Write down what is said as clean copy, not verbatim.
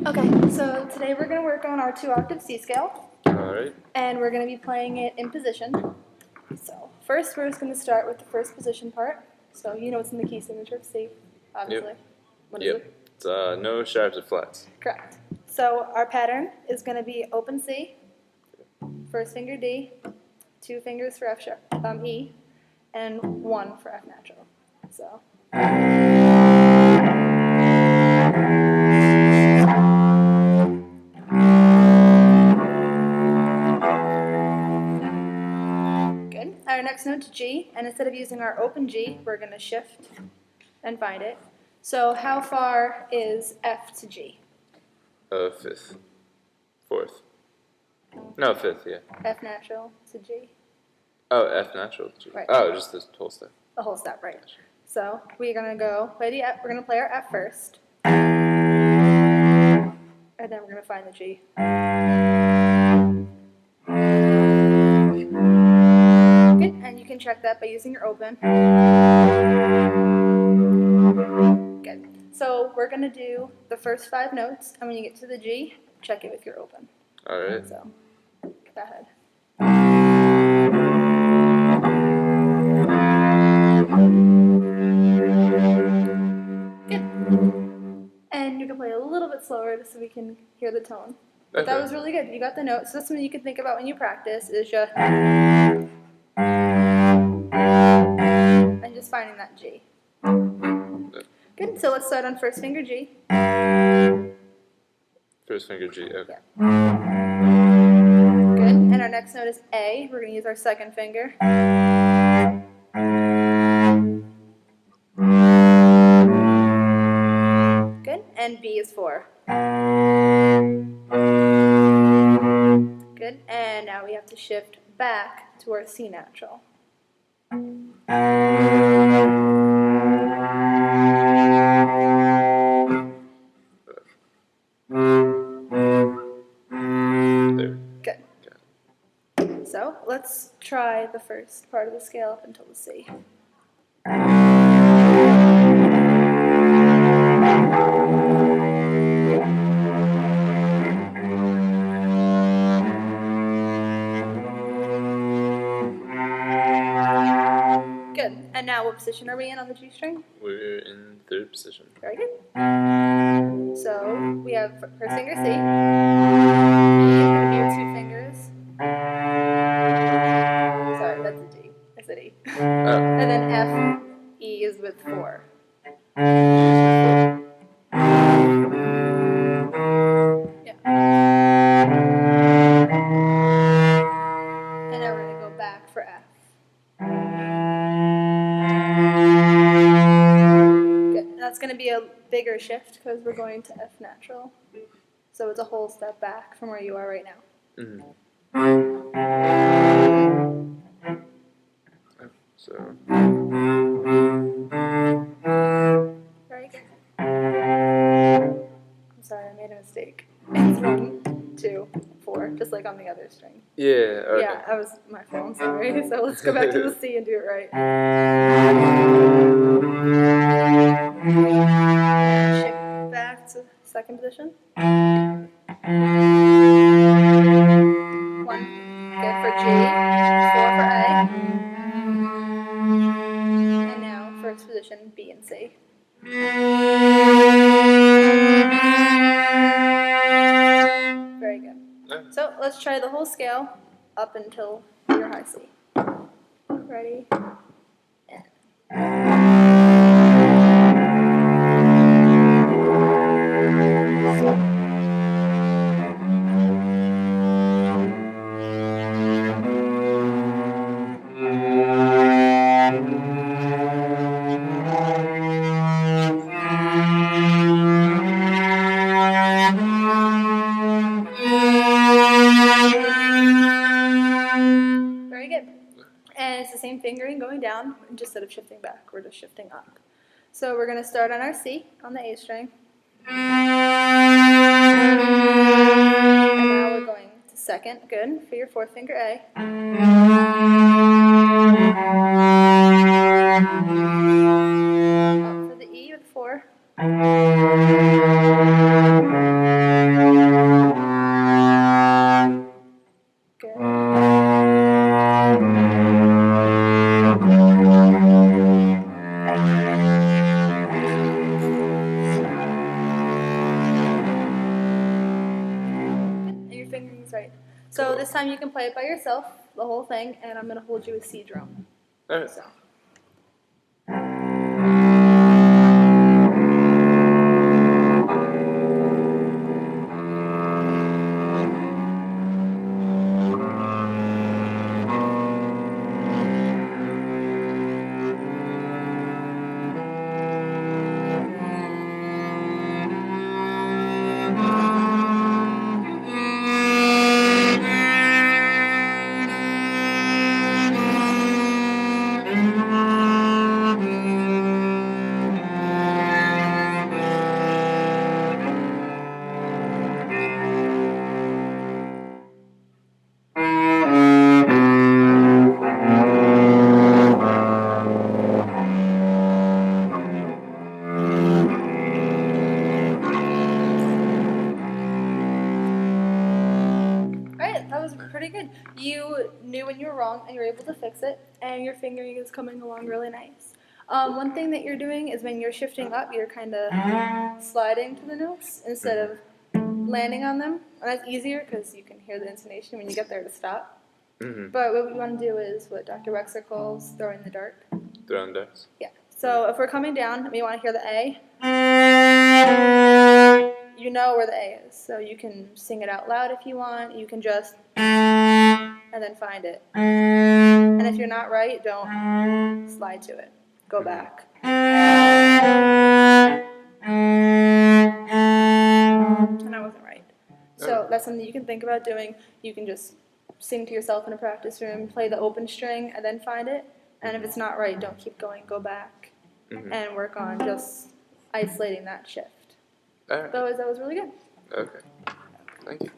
Okay, so today we're going to work on our 2-octave C scale, Alright. and we're going to be playing it in position. So first we're just going to start with the first position part. So you know what's in the key signature of C, obviously. Yep. What is Yep. it? It's no sharps or flats. Correct. So our pattern is going to be open C, first finger D, 2 fingers for E, and 1 for F natural. So. Good. Our next note is G, and instead of using our open G, we're going to shift and find it. So how far is F to G? Fifth. Fourth. No, fifth, yeah. F natural to G. Oh, F natural. G. Right. Oh, just this whole step. The whole step, right. So we're going to go play the F. We're going to play our F first. And then we're going to find the G. Good. And you can check that by using your open. Good. So we're going to do the first 5 notes, and when you get to the G, check it with your open. Alright. So go ahead. Good. And you can play a little bit slower just so we can hear the tone. But Okay. that was really good. You got the note. So that's something you can think about when you practice is just and just finding that G. Good. So let's start on first finger G. First finger G, okay. Yeah. Good. And our next note is A. We're going to use our second finger. Good. And B is 4. Good. And now we have to shift back to our C natural. There. Good. So let's try the first part of the scale up until the C. Good. And now what position are we in on the G string? We're in third position. Very good. So we have first finger C. E here, 2 fingers. Sorry, that's a D. I said E. Oh. And then F, E is with 4. Yeah. And now we're going to go back for F. Good. That's going to be a bigger shift because we're going to F natural. So it's a whole step back from where you are right now. Mm-hmm. So. Very good. I'm sorry, I made a mistake. It's 1, 2, 4, just like on the other string. Yeah, okay. Yeah, that was my fault. I'm sorry. So let's go back to the C and do it right. Shift back to second position. 1. Good for G. 4 for A. And now first position B and C. Very good. Okay. So let's try the whole scale up until your high C. Ready? Very good. And it's the same fingering going down, just instead of shifting back, we're just shifting up. So we're going to start on our C, on the A string. And now we're going to second, good, for your 4th finger A. Up for the E with 4. right. So this time you can play it by yourself, the whole thing, and I'm going to hold you a C drum. Alright. So. Alright, that was pretty good. You knew when you were wrong and you were able to fix it, and your fingering is coming along really nice. One thing that you're doing is when you're shifting up, you're kind of sliding to the notes instead of landing on them. And that's easier because you can hear the intonation when you get there to stop. Mm-hmm. But what we want to do is what Dr. Wexler calls throwing the dart. Throwing darts. Yeah. So if we're coming down, we want to hear the A. You know where the A is, so you can sing it out loud if you want. You can just and then find it. And if you're not right, don't slide to it. Go back. And I wasn't right. So that's something you can think about doing. You can just sing to yourself in a practice room, play the open string, and then find it. And if it's not right, don't keep going. Go back and work on just isolating that shift. Alright. That was really good. Okay. Thank you.